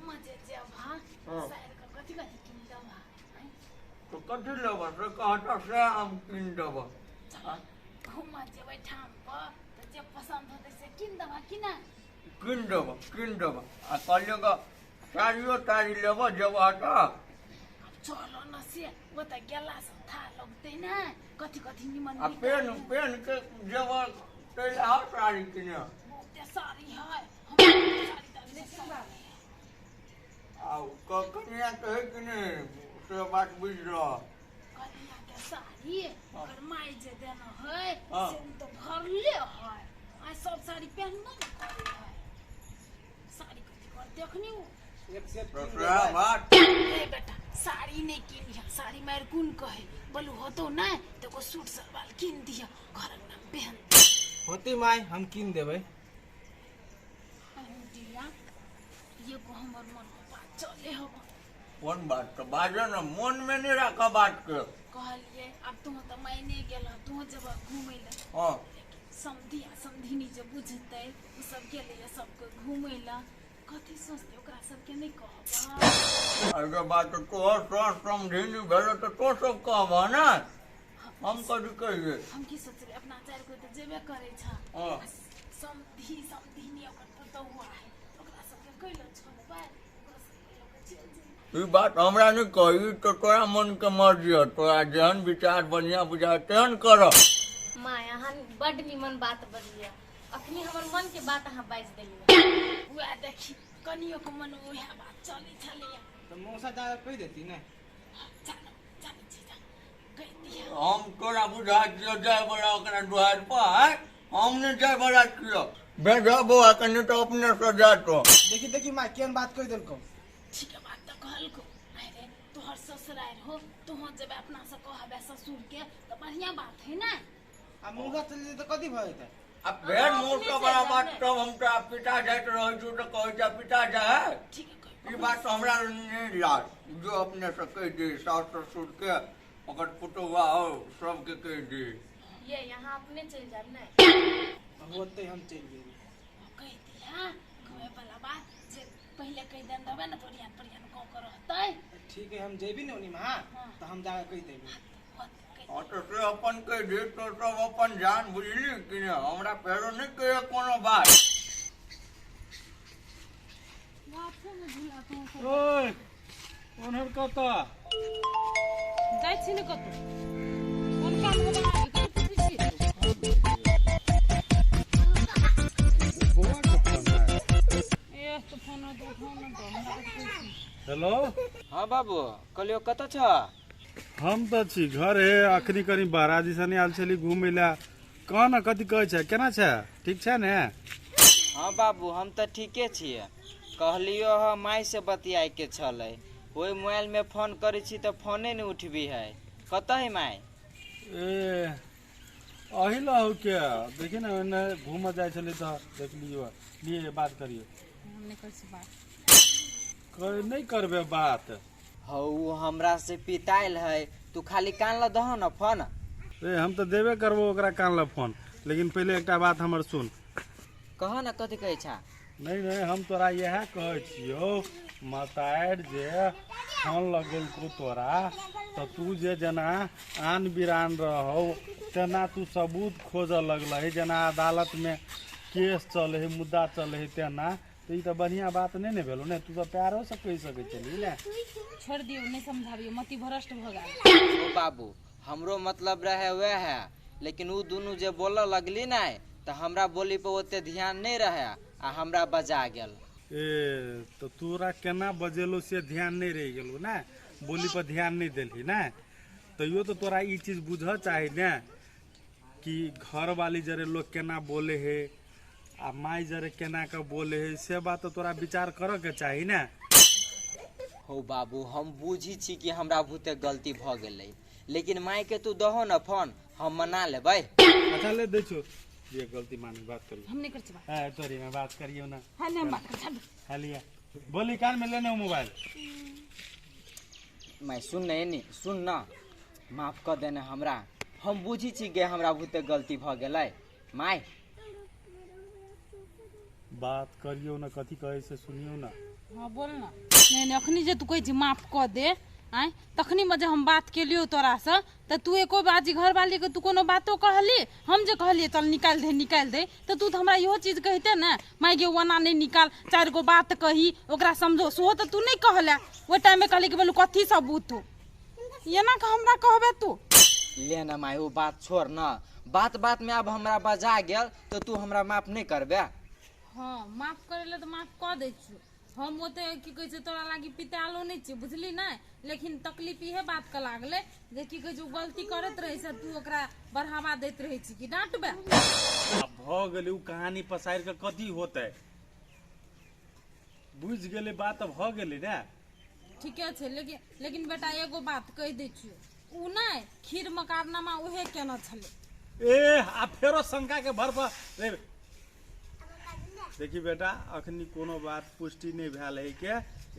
मजे जेबा साइड का कथि किन देबा तो कथि लेबा से कहता से हम किन देबा घुमा जेबै ठाम पर तो जे पसंद होते से किन देबा कि ना किन देबा आ कहलियो का साड़ियो ताड़ी लेबा जेबा त चलो न से वो त गेला से था लगते ना कथि निमन आ पेन के जेबा तैले हां साड़ी किने ते साड़ी है साड़ी त ले आ कनिया कहे किने से बात बुझ रहा कनिया के साड़ी और माई जे देना है से तो भरले है आ सब साड़ी पहनबो न करे है साड़ी कथि कर देखनी एक से बात ए बेटा साड़ी नहीं किनी साड़ी मार कुन कहे बोलू होतो ना तो को सूट सलवार किन दिया घर में पहन होती माई हम किन देबै दिया ये को हमर मन को बात चले हो कौन बात तो बाजे ना मन में नहीं रखा बात के कहलिए अब तू तो मैंने गेला तू जब घूमे ला हां समधिनी जे बुझते उ सब गेले सबके घूमे ला कथि सोचते ओकरा सबके नहीं कहबा अरे बात तो सोच समझिनी भेलो तो सब कहबा ना हम कभी कहिए हम की सोचले अपना चार को तो जेबे करे छ हां समधिनी ओकर तो हुआ है ओकरा सबके कइलो छोड़बा ओकरा सबके लोग चल ई बात हमरा नहीं कही तो तोरा मन के मर्जी है तोरा जहन विचार बढ़िया बुझा तेहन कर माँ यहाँ बड़ निमन बात बजिया अखनी हमर मन के बात अहाँ बाज देलिए उआ देखी कनियो को मन उहे बात चली छले तो मौसा जा कह देती ना जाने छी कह दिया हम तोरा बुझा दियो जाय बड़ा ओकरा दुआर पर हम नहीं जाय बड़ा कियो भेजो बुआ कने तो अपने से जा तो देखी माँ केन बात कह देलको ठीक है बात तो कहल को अरे तोहर ससुराल हो तू जब अपना से कहबे ससुर के तो बढ़िया बात है ना आ मुंगा चल तो कथि भ जेतै अब भेड़ मुंह का बड़ा बात तब हम तो पिता जात रह छु तो कह जा पिता जाए ठीक है कोई ई बात तो हमरा नहीं लाग जो अपने से कह दे सास ससुर के ओकर पुतवा हो सब के कह दे ये यहाँ अपने चल जाब ना होते हम चल गेली कह दिया कहे वाला बात जे पहले कह देन दबे ना बढ़िया गांव कर रहतै ठीक है हम जेबी न ओनी मां तो हम जाके कह देबी और तो से अपन कह दे तो सब अपन जान बुझली कि ने हमरा फेरो नहीं कहे कोनो बात बापू में झूला तो ओए ओनहर कत जाय छी न कतो कोन काम होबा कत छी बुआ के फोन है ए तो फोन तो हमरा के हेलो हां बाबू कलियो कत छ हम तो छी घर है अखनी करी बाराजी सनी आल छली घूमे ला कहना कथि कहै छै केना छै ठीक छै ने हाँ बाबू हम तो ठीके छिए कहलियो ह माई से बतियाए के छले ओई मोबाइल में फोन करी छी तो फोने नहीं उठबी है कत है माई ए अहिला हो क्या देखि ना ओने घूम जाय छली त देख लियो लिए बात करियो हमने कैसे बात नहीं करबे बात हऊ हमरा से पिटाइल है तू खाली कान ल दह न फोन ए हम तो देबे करबो ओकरा कान ला फोन लेकिन पहले एकटा बात हमर सुन कह न कथि कहै छा नहीं हम तोरा यह कहै छियो मताएर जे फोन लगल को तोरा तो तू जे जना आन बिरान रहो तेना तू सबूत खोज लगल है जना अदालत में केस चले है मुद्दा चले है तेना तो ये तो बढ़िया बात नहीं ने भेलो ने तू तो प्यारो से कह सके चली ले छोड़ दियो नहीं समझाबियो मति भ्रष्ट भ गेल ओ बाबू हमरो मतलब रहे वह है लेकिन उ दोनों जे बोल लगली ना तो हमरा बोली पे ओते ध्यान नहीं रहे आ हमरा बजा गेल ए तो तोरा केना बजेलो से ध्यान नहीं रह गेलो ना बोली पर ध्यान नहीं देली ना तो यो तो तोरा ई चीज बुझ चाहिए ना कि घर वाली जरे लोग केना बोले है आ माई जरे केना के बोले है से बात तो तोरा विचार कर के चाहिए ना हो बाबू हम बुझी छी कि हमरा भूते गलती भ गेलै लेकिन माई के तू दहो न फोन हम मना लेबै अच्छा ले देखो ये गलती मानी बात करियो हम नहीं कर छी बात है तोरी में बात करियो ना हां नहीं बात कर हालिया बोली कान में लेने मोबाइल मैं सुन नहीं नी सुन न माफ कर देना हमरा हम बुझी छी गे हमरा भूते गलती भ गेलै माई बात करियो ना, कथी कहे से सुनियो ना। हाँ बोल ना। नहीं अखनी जे तू कहे छी माफ कर दे आय तखनी में जे हम बात केलियो तोरा से तो तू एको बाजी घर वाली के तू कोनो बातो कहली। हम जे कहलिए चल निकाल दे तो तू तो हमरा इहो चीज कहते ना माय गे वना नहीं निकाल, 4 गो बात कही ओकरा समझो सो तो तू नहीं कहले। वो टाइम में कहली कि बोलू कथी सबूत हो ये ना हमरा कहबे तू। ले ना माई वो बात छोड़ ना, बात में अब हमरा बजा गेल तो तू हमरा माफ नहीं करबे। हाँ माफ करे तो माफ कर दे छी। हम ओते की कहे छै तोरा लागी पितालो नहीं छी बुझली ना, लेकिन तकलीफ इहे बात का लागले जे की कहे छै गलती करत रहे से तू ओकरा बढ़ावा देत रहे छी कि डांटबे। अब भ गेलै उ कहानी पसार के कथी होतै, बुझ गेलै बात अब भ गेलै ना। ठीके छै लेकिन बेटा एगो बात कह दे छी उ नहीं खीर मकारनामा उहे केना छले। ए आ फेरो शंका के भर पर देखी बेटा अखनी कोनो बात पुष्टि नहीं भेल है के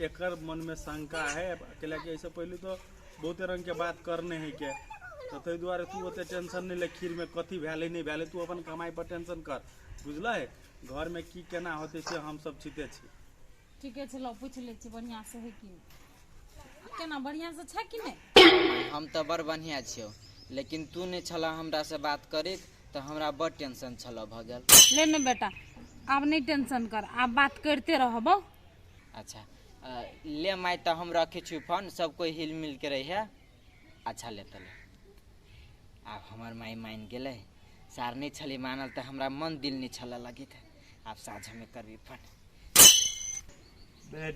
एकर मन में शंका है अकेला के। ऐसे पहले तो बहुते रंग के बात करने है के, तो तै द्वारे तू ओते टेंशन नहीं ले खीर में कथी भेले नहीं भेले, तू अपन कमाई पर टेंशन कर बुझल है। घर में की केना होते से हम सब छिते छी। ठीके छै लो पूछ ले छी बढ़िया से है कि केना बढ़िया से छै कि नहीं। हम तो बड़ बढ़िया छियो लेकिन तू नहीं छला हमरा से बात करी तो हमरा बड़ टेंशन छला भ गेल। ले न बेटा अब नहीं टेंशन कर, आप बात करते रहबो। अच्छा ले माई तो हम रखे छी फोन, सब कोई हिल मिल के रही है। अच्छा ले तले अब हमार माई मान गेले, सार नहीं छली मानल तो हमरा मन दिल नहीं छला लगी थे। आप साझा में करबी फोन।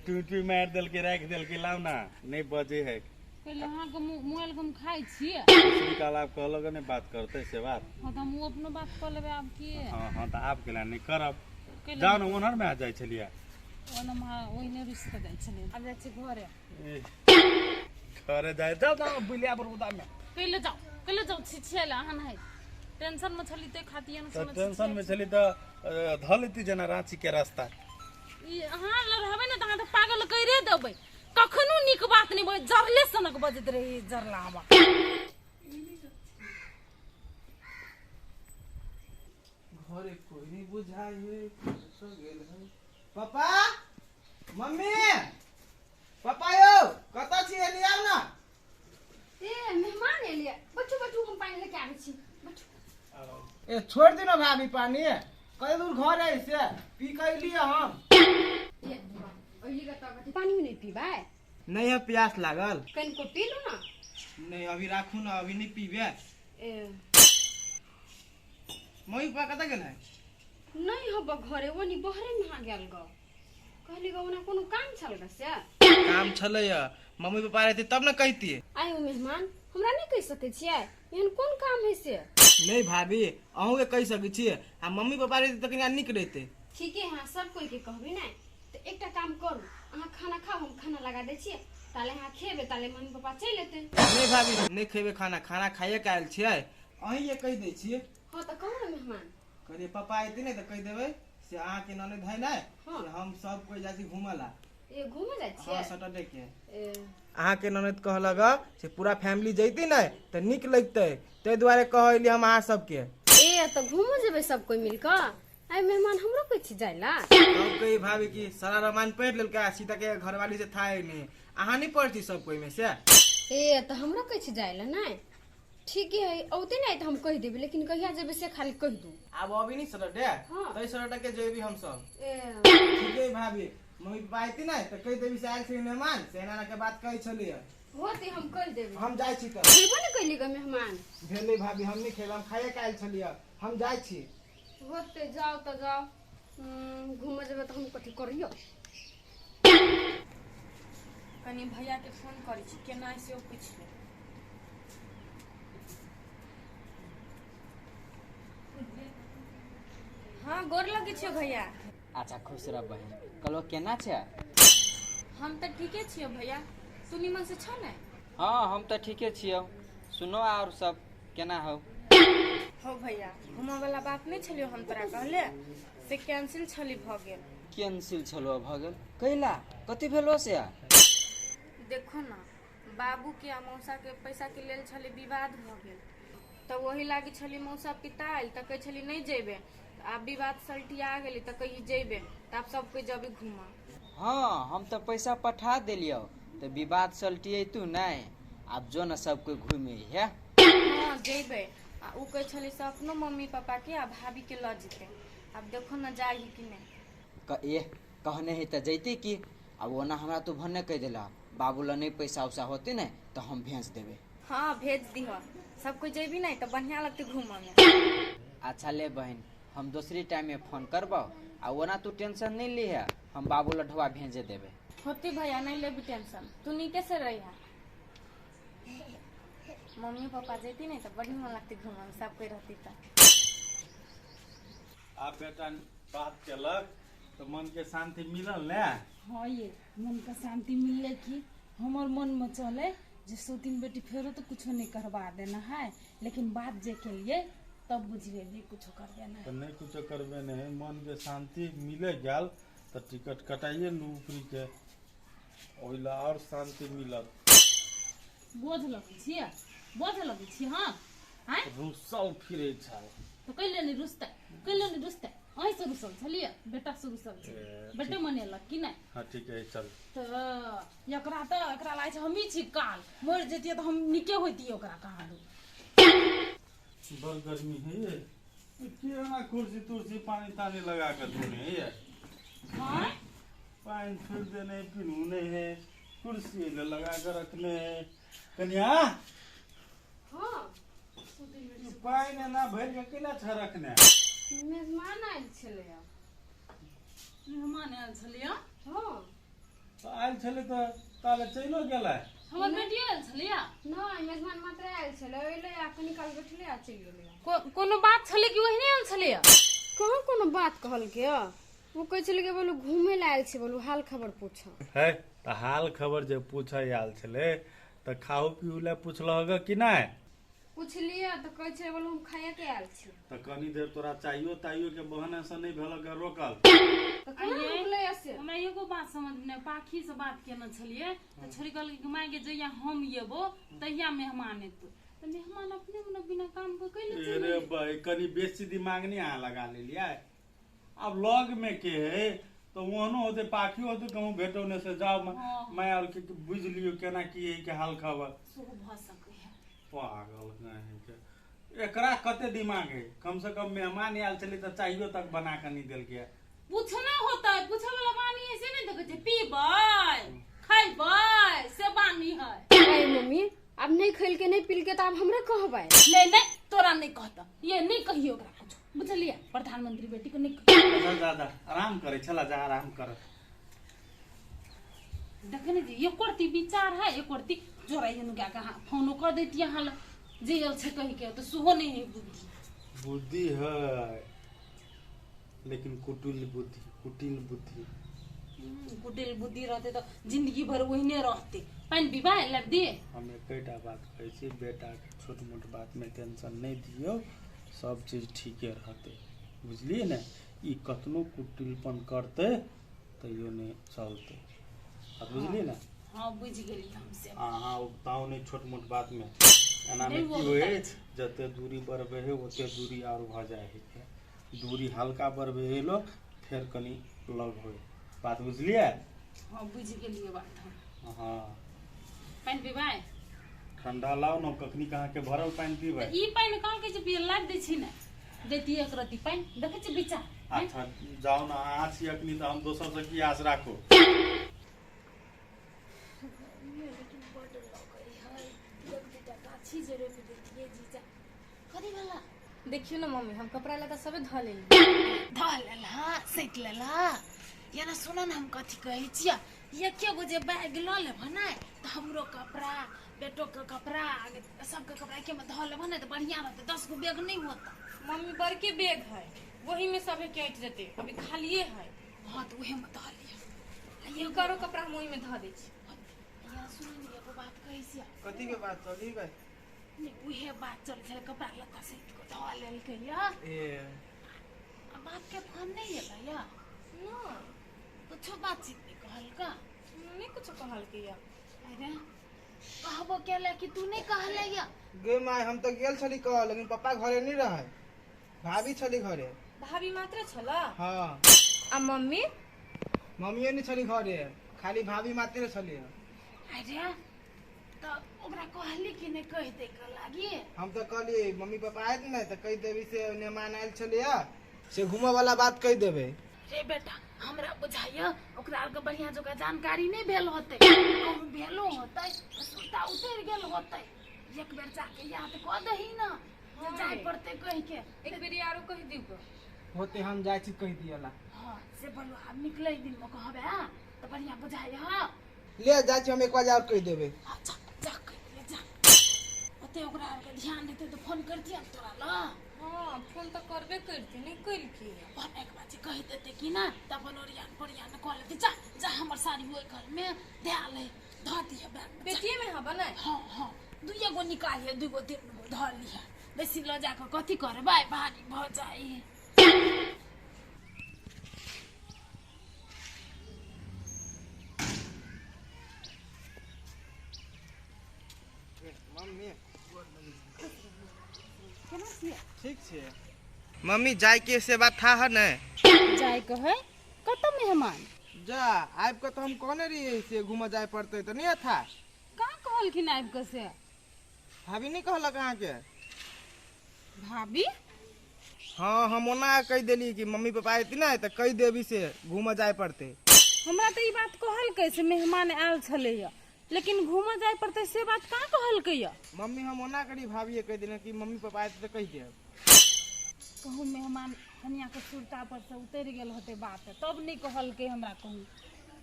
टू मार दल के रख दल के लाओ ना नहीं बजे है। पहले हां के मोबाइल हम खाई छी निकाल आप कहलो ने बात करते से बात। हां त हम अपनो बात कर लेबे अब की। हां त आप केला नहीं करब जान ओनर में आ जाय छलिया ओना ओइने रिश्ता जाय छले अब जाय छी घरे। घरे जाय जाओ बुलिया पर उदा में कइले जाओ छी छेला हन है टेंशन में छली ते खातिया न समझ टेंशन में छली त धलती जना रांची के रास्ता। हां ल रहबे न त पागल कइरे देबै कखनो निक बात नहीं बोल जरले सनक बजत रही जरला हम। घरे कोई नहीं बुझाई सो गेल है। पापा मम्मी पापा यो कता छी लियाओ ना। ए मेहमान एलिए बच्चू हम पानी लेके आबै छी बच्चू। ए छोड़ दी ना भाभी पानी कई दूर घर है से पी के लिए हम। ये ओली का तो पानी में नहीं पीबा नहीं है प्यास लागल। कहीं को पी लो ना। नहीं अभी राखू ना अभी नहीं पीबे। ए मई पा कता गेल है नहीं हब घरे वो नहीं बहरे में आ गेल ग कहली ग ओना कोनो काम चल ग से काम छले मम्मी पापा रहते तब ना कहती। आयो मेहमान हमरा नहीं कह सके छियै एहन कोन काम है से। नहीं भाभी अहूँ के कह सके छी आ मम्मी पापा रहते तो कनिया निक रहते। ठीक है हाँ सब कोई के कहबी ना तो एकटा काम करू अहाँ खाना खाओ हम खाना लगा दे छियै ताले अहाँ खेबे ताले मम्मी पापा चल एते। नहीं भाभी नहीं खेबे खाना खाइए के आयल छियै अहीं ये कह दे छियै। हां त कहू ना मेहमान करिए पापा आते नहीं तो कह देबे से अहाँ के ननद है ना हाँ। हम सब कोई जाती घूमला। ए घूमे जाय छियै हां सैटरडे के ए अहाँ के ननद कहलक से पूरा फैमिली जैती ना तो निक लगते ते द्वारे कहली हम अहाँ सब के। ए त घूमे जेबे सब कोई मिलकर आई मेहमान हमरो कोई छी जायला। हम कही भाभी की सारा रामायण पढ़ लेल का सीता के घरवाली से था नहीं अहाँ नहीं पढ़ती सब कोई में से। ए त हमरो कोई छी जायला ना ठीक है औते नहीं तो हम कह देबे लेकिन कहिया जेबे से खाली कह दू। अब अभी नहीं सैटरडे हाँ। तो सैटरडे के जेबी हम सब। ए ठीक है भाभी मम्मी पापा आती ना तो कह देबी से आयल से मेहमान से नाना के बात कही छलिए होते हम कह देबे हम जाय छी त खेबो न कइली ग मेहमान भेले भाभी हम नहीं खेब हम खाए के आयल छलिए हम जाय छी। होते जाओ त जाओ घूमे जेबे त हम कथि करियो। कनी भैया के फोन करै छी केना से ओ पूछ ले। हाँ गोर लगे छियो भैया। अच्छा खुश रह बहन कलो केना छे। हम तो ठीके छियो भैया तू निमन से छ ने। हाँ हम तो ठीके छियो सुनो और सब केना हो। हो भैया घूमे वाला बात नहीं छलियो हम तोरा कहले से कैंसिल छली भ गेल। कैंसिल छलो भ गेल कैला कथि भेलो से। देखो ना बाबू के आ मौसा के पैसा के लेल छली विवाद भ गेल तो वही लागी छली मौसा पिताइल त कह छली नहीं जेबे आब भी बात सलटिया गेली तो कहीं जेबे तो आप सब कोई जबे घूमा। हाँ हम तो पैसा पठा दिलियो तो विवाद सलटिए तू नहीं। अब जो न सब कोई घूमे है। हाँ जेबे आ उ कहे छली से अपनो मम्मी पापा के आ भाभी के ल जेते। अब देखो न जाई कि नहीं। कहने है तो जैते कि अब ओना हमरा तू भन्ने कह दिला बाबू ला नहीं पैसा उसा होते न तो हम भेज देवे। हाँ भेज दीह सब कोई जेबी नहीं तो बढ़िया लगते घूमा में। अच्छा ले बहन हम दूसरी टाइम में फोन करबो आ ओना तू टेंशन नहीं ली है हम बाबू लठवा भेजे देवे। होती भैया नहीं ले भी टेंशन तू नीके से रही है। मम्मी पापा जेती नहीं तो बढ़िया लगती घूमा में सब कोई रहती तो। आप बेटा बात केलक तो मन के शांति मिलल ने। हाँ ये मन का शांति मिलले कि हमार मन में चले जे सोतीन बेटी फेरो तो कुछ नहीं करवा देना है लेकिन बात जे के लिए तब बुझिए भी कुछ कर देना तो नहीं कुछ करबे नहीं मन के शांति मिले गल तो टिकट कटाइए नौकरी के ओइला और शांति मिलत। बोझ लगे छिए बोझ लगे छी। हाँ हैं रुसल फिरे छै तो कैले नहीं रुसते अहीं से रुसल छलिए बेटा से रुसल छै बेटे मनेलक कि नहीं। हाँ ठीक है चल। तो एकरा लागे छै हमही छी काल मर जतिए तो हम निके होती ओकरा कहाँ दू। बड़ गर्मी है ये केना कुर्सी तुर्सी पानी तानी लगा कर धोने है ये। हाँ पानी फिर देने पिनूने है कुर्सी लगा कर रखने है कन्या हाँ पानी ना भर के केला छ रखने मेहमान आयल छले। मेहमान आयल छलिए। हाँ तो आयल छले तो ताले चलो गेला हमर बेटी आयल छलिए। नहीं मेहमान मात्र आयल छले ओइले आ कनी काल बैठले आ चलि गेले। कोनो बात छले कि ओहिने आयल छलिए। कहाँ कोनो बात कहल के वो कहे छले के बोलू घूमे ला आयल छे बोलू हाल खबर पूछ है तो हाल खबर जब पूछे आयल छले तो खाओ पीऊ ले पूछल होगा कि नहीं। पूछ लिया तो कहे छे बोलू हम खाए के आयल छी तो कनी देर तोरा चाहियो ताइयो के बहने से नहीं भेल के रोकल तो कहाँ रुकले ऐसे। हमरा एगो बात समझ में पाखी से बात केने छलिए तो छोरी कहल कि माय के जइया हम येबो तहिया मेहमान एतो तो मेहमान अपने मन बिना काम के कैले अरे भाई कनी बेसी दिमाग नहीं आ लगा ले लिया। अब लग में के है तो वहनो होते पाखी होते कहूँ भेटोने से जाओ मैं और के बुझ लियो केना की है के हाल खबर सो भ सके है। पागल नहीं के एकरा कते दिमाग है कम से कम मेहमान आयल चली तो चाहिए तक बना के नहीं दिल के। पूछना होता है पूछे वाला पानी ऐसे नहीं देखे छे पीबै खाइबै से पानी है। अरे मम्मी अब नहीं खेल के नहीं पील के तो अब हमरा कहबै। नहीं तोरा नहीं कहता ये नहीं कहियो ओकरा कुछ बुझलिए प्रधानमंत्री बेटी को नहीं कहियो। चल दादा आराम करे चला जा आराम कर। देखने जी ये करती विचार है ये करती जोरा ये क्या कहा फोन कर देती हाल जेल से कही के तो सुहो नहीं है बुद्धि। बुद्धि है लेकिन कुटिल बुद्धि कुटिल बुद्धि रहते तो जिंदगी भर वहीने रहते पानी विवाह लग दिए। हम एकटा बात कहै छी बेटा के छोट मोट बात में टेंशन नहीं दियो सब चीज ठीके रहते बुझलिए ना। ई कतनो कुटिलपन करते तैयो नहीं चलते अब बुझलिए ना। हाँ बुझ गेली हमसे। हाँ उगताओ नहीं छोट मोट बात में एना में नहीं की होए जते दूरी बढ़बे है ओते दूरी और भ जाए है। दूरी हल्का बढ़बे है लो फिर कनी लग होए बात बुझलिए। हाँ बुझ गेली बात हम। हाँ पानी विवाह ठंडा लाओ न कखनी कहाँ के भरल पानी पीबे। ई पानी कहाँ के पिए लाग दे छी ना देती एक रति पानी देखे छी बिचा। अच्छा जाओ ना अहाँ छी अखनी तो हम दोसर से की आस राखो। देखियो ना मम्मी हम कपड़ा लता सबे ध लेली। धलेला सेट लेला ये ना सुन हम कथी कहै छियै ये के गो जे बैग ल लेब ना तो हमरो कपड़ा बेटो के कपड़ा सबके कपड़ा के में धल लेब ना तो बढ़िया रहते 10 गो बैग नहीं होता। मम्मी बड़के बैग है वही में सबे कैट जेते अभी खालिए है। हाँ तो उहे में धल लिया ये करो कपड़ा हम ओही में ध दै छी। ये सुन एगो बात कहै छियै कथी के बात चली बे उहे बात चल छले कपड़ा लत्ता से को धल लेल के या ए बात के फोन नहीं एला या ना कुछ बातचीत नहीं कहल का नहीं कुछ कहल के या। अरे कहबो केले कि तू नहीं कहले या गे माय हम तो गेल छली कह लेकिन पापा घरे नहीं रहे भाभी छली घरे भाभी मात्र छल हाँ आ मम्मी मम्मियो नहीं छली घरे खाली भाभी मात्रे छली अरे तो ओकरा कहली कि नहीं कह दे के लागी हम तो कहली मम्मी पापा आए थे ना तो कही देवी से मेहमान आयल छली से घूमे वाला बात कही देवे। रे बेटा हमरा बुझाइए ओकरा आर के बढ़िया जगह जानकारी नहीं भेल होते कहूँ भेलो होते सुता उतर गेल होते एक बेर जाके याद कऽ दही ना जे जाय पड़ते कह के एक बेरी आरो कह दियो होते हम जाए छी कही दियला हाँ से बोलो अब निकले दिन में कहबे हाँ तो बढ़िया बुझाइए हाँ ले जाए छी हम एक बार और कही देवे। अच्छा जा कह ले जा ओते ओकरा आर के ध्यान देते तो फोन कर दिया तोरा ला हाँ फोन तो करबे करती नहीं कल की फोन एक बार कह देते कि ना तब ओरियान परियान कह लेते जा जा हमर साड़ी हुए घर में दे ले धो दिए बैग में बेटिए में हबा ना हाँ हाँ दुइये गो निकालिए दुगो तीन गो धर लिया बेसी ल जाकर कथी करबै भारी भ जाई मम्मी ठीक छे मम्मी जाए के से बात था है न जाय कहे कत मेहमान जा आब के तो हम कहने रही से घूमे जाए पड़ते तो नहीं था का कहलखिन आबि के से भाभी नहीं कहलक अहाँ के भाभी हाँ हम ओना कह देली कि मम्मी पापा आती ना तो कह देवी से घूमे जाए पड़ते। हमरा तो ई बात कहलकै से मेहमान आयल छलैया लेकिन घूमे जाय पड़ते से बात का कहलकै मम्मी हम ओना करी भाभी कह देना कि मम्मी पापा आते तो कह दे कहूँ मेहमान कनिया के सुरता पर से उतर गेल होते बात तब नहीं कहलकै हमरा कहूँ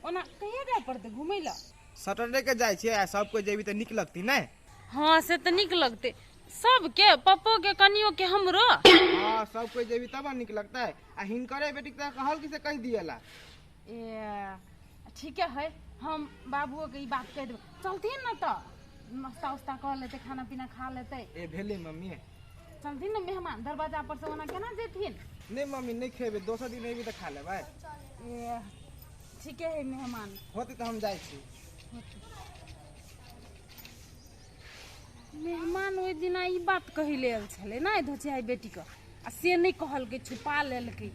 ओना कहिया जाय पड़ते घूमे ला सैटरडे के जाए छे सब कोई जेबी तो निक लगती ना। हाँ से तो निक लगते सबके पप्पो के कनियो के हमरो हाँ सब कोई जेबी तब निक लगता है आ हिनकरे बेटी के कहल कि से कह दियला ए ठीक है हम बाबुओ के ई बात कह देब चलथिन न तो नाश्ता उस्ता कर लेते खाना पीना खा लेते ए भेले मम्मी चलथिन न मेहमान दरवाजा पर से ओना केना जेथिन नहीं मम्मी नहीं खेबे दोसर दिन नहीं भी तो खा लेबै ए ठीक है मेहमान होते तो हम जाए छी। मेहमान ओहि दिना ई बात कही लेल छले ना धोचियाई बेटी के आ से नहीं कहलकै छुपा लेलकै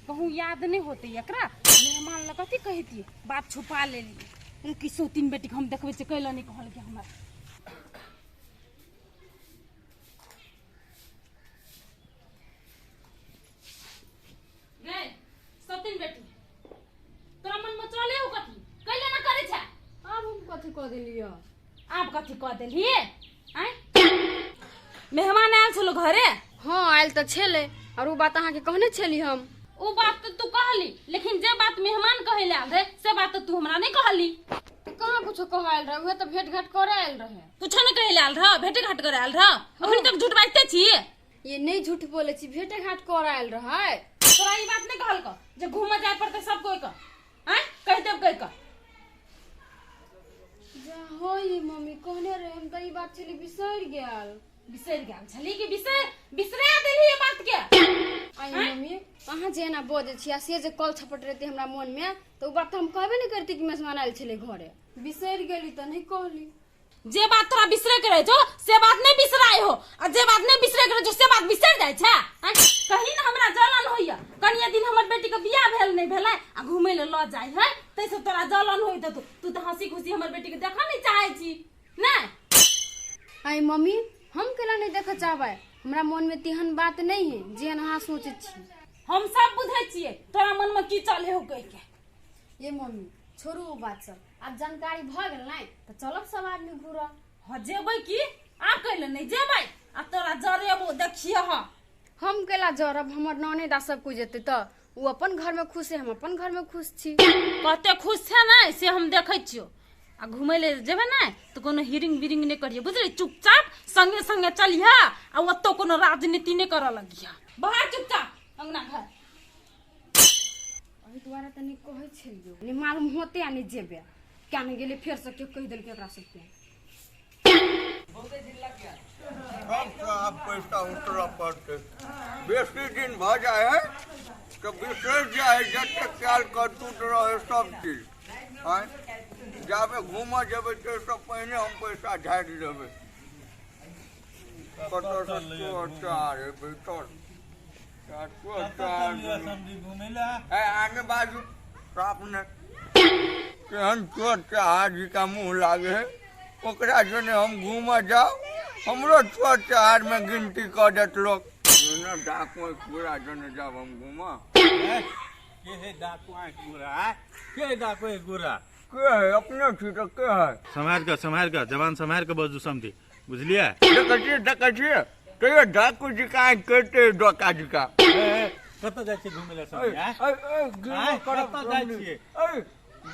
कहूँ याद नहीं होते एकरा मेहमान ल कथी कहती बात छुपा लेली किसो तीन बेटी के हम देखबे से कैला नहीं कहलकै हमरा गए सतीन बेटी तोरा मन में चले हो कथी कैले ना करे छै अब हम कथी कह देलियै आप कथी कह देलिए आय मेहमान आयल छलो घरे हाँ आयल तो छेले और वो बात अहाँ के कहने छली हम ओ बात तो तू कहली लेकिन जे बात मेहमान कहे ले आल रहे से बात तो तू हमरा नहीं कहली तो कहाँ कुछ कह आयल रहे तो भेंट घाट करे आयल रहे कुछो नहीं कहे ले आल रह भेटे घाट करे आल रह अखनी तक झूठ बाजते छी ये नहीं झूठ बोले छी भेंटे घाट करे आयल रहे तोरा ई बात नहीं कहल क जे घूमे जाय पड़ते सब कोई का आय कह देब कह का जा हो ये मम्मी कहने रहे हम तो ई बात छली बिसर गेल बिसर गेल छली कि बिसरा देली ये बात के आई मम्मी अहाँ जे ना बजे छी से जे कल छपट रहते हमरा मन में तो बात हम कहबे नहीं करती कि मेहमान आयल छले घरे बिसर गेली तो नहीं कहली जे बात तोरा बिसरे के रहे छो से बात नहीं बिसराय हो और जे बात नहीं बिसरे के रहे छो से बात बिसर जाय छै कहीं ना हमरा जलन होइया कनिया दिन हमर बेटी के बियाह भेल नहीं भेलै आ घुमै ले ल जाय है तैसे तोरा जलन होइत तू तो हंसी खुशी हमर बेटी के देखा नहीं चाहे छी नै आई मम्मी हम केला नहीं देख चाहबै हमरा मन में तिहन बात नहीं है जेहन अहाँ सोचे छी हम सब बुझे छिए तोरा मन में की चले हो कह के ये मम्मी छोड़ू वो बात सब अब जानकारी भ गेल नहीं तो चलब सब आदमी घूरा ह जेबै की आ कहले नहीं जेबै आ तोरा जरेबो देखिए ह हम केला जरब हमर नने दा सब कुछ जेते तो वो अपन घर में खुश है हम अपन घर में खुश छी कते खुश छै नै से हम देखै छियो आ घुमै ले जेबै नै तो कोनो हिरिंग बिरिंग नहीं करिए बुझली चुपचाप संगे संगे चलिया आ ओतो कोनो राजनीति नहीं कर लगिया बाहर चुपचाप अंगना घर अहि द्वारा तनी कहै छलियो नि मालूम होते आ नहीं जेबे क्या नहीं गेले फिर से क्यों कह देल के एकरा सबके सब पैसा उतरा पड़ते बेसी दिन भ जाए है तो बिसर जाए जते ख्याल करतूत रहे सब चीज जाबे घूमे जेबे तो सब पहले हम पैसा झाड़ि देबे कत से तो चार भीतर समझी घूमे ला आगे बाजू साफ ने केहन चोर चहार जी का मुंह लागे है ओकरा जने हम घूम जाओ हमरो चोर चहार में गिनती कर देत लोग ना डाकू पूरा जने जब हम घूमा के है डाकुआ गुरा के डाकुआ गुरा के है अपने छी तो के है संभाल कर जवान संभाल कर बजू समझी बुझलिए देखिए तो ये डाकू जी का करते डोका जी का कत जाय छी घूमे ला समझी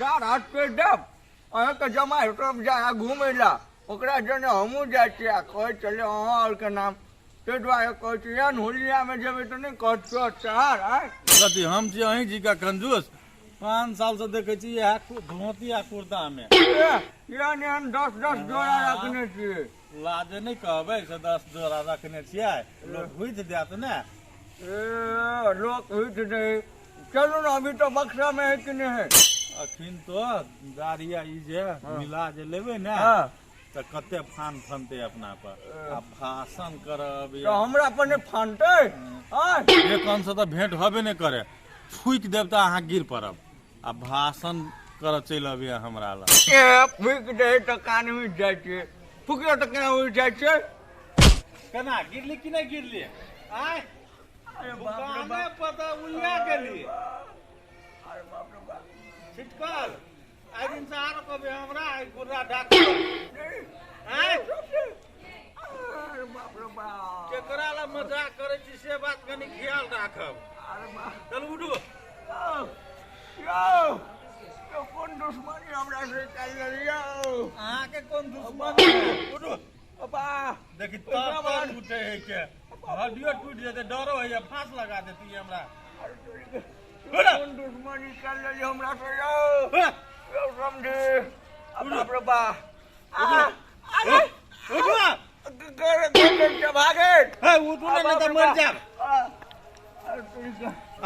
जा रात पे डब अहाँ के जमा सब जा घूमे ला ओकरा जने हमू जाय छी आ कहे चले अहाँ और के नाम ते द्वारे कहे छी यान होलिया में जेबे तो नहीं कहत चार आय कथी हम छी अहीं जी का कंजूस 5 साल से देखे छी यह धोती आ कुर्ता में यानी हम 10 जोड़ा रखने छी लाजे नहीं कहबे से 10 जोड़ा रखने छियै लोग हुइत देत ने लोग हुइत नहीं चलो ना अभी तो बक्सा में है कि नहीं है अखिन तो दारिया ई जे मिला जे लेबे ने तो कते फान फनते अपना पर आ भाषण करब तो हमरा पर ने फानते एक अंश से तो भेंट होबे नहीं करे फूक देब तो अहाँ गिर पड़ब आ भाषण कर चल अबिए हमरा ला फूक दे तो कान में जाय छे फूकियो तो केना हो जाय छे केना गिरली कि नहीं गिरली आय अरे बाप रे बाप पता उलिया गेली अरे बाप रे बाप छिटकल आई दिन से आरो कबे हमरा गुर्रा डाक आय अरे बाप रे बाप केकरा ला मजाक करे छी से बात कनी ख्याल राखब अरे बाप चल उठू यो कौन दुश्मनी हमरा से कर लियो अहाँ के कौन दुश्मन उठू अपा देखी तो उठे है के हड्डियो टूट जेते डरो है फांस लगा देती हमरा कौन दुश्मनी कर लियो हमरा से यो समझे बाप रे बाप उठू के भागे उठू नहीं तो मर जाब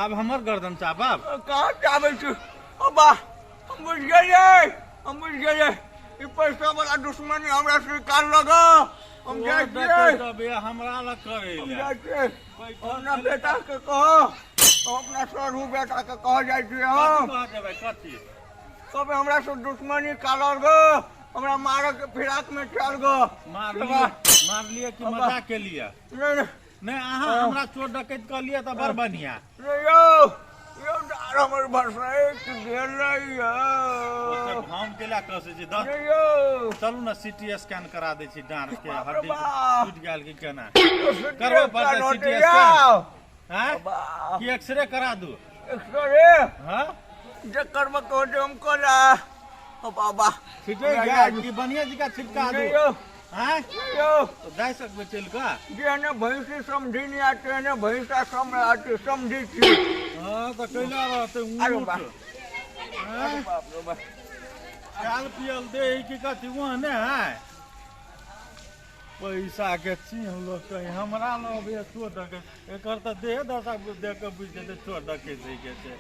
अब हमर गर्दन चापब कहाँ चाबे छी अबा हम बुझ गए ई पैसा वाला दुश्मनी हमरा से कर लगा हम जाय छियै हमरा ला करे हम जाय छियै अपना बेटा के कहो अपना सरू बेटा के कह जाय छियै हम कथी कबे हमरा से दुश्मनी कालर गो हमरा मारे के फिराक में चल गो मार लिए कि मजाक के लिए नहीं अहाँ हमरा चोर डकैत कर लिए तो बड़ बढ़िया यो डार हमर भरसाइत गेलै हम केला कसे छी दस चलू ना सीटी स्कैन करा दे छी डांर के हड्डी टूट गेल कि केना करबो पड़ते सीटी स्कैन हैं कि एक्सरे करा दू एक्सरे हां जे करबो तो हम कोला ओ बाबा ठीक है कि बढ़िया जी का छिटका दू हैं यो तो जाय सकबे चल का जेने भैंसी समझी नहीं आते ने भैंसा समझी छी हां तो कैला रहते अरे ऊँट बाप रे बाप काल पियल दे कि कथी वहाँ ने है पैसा के चिन्ह लोग कहीं हमरा लो चोर डके एकर तो दे 10 दे के बुझ दे चोर डके के छै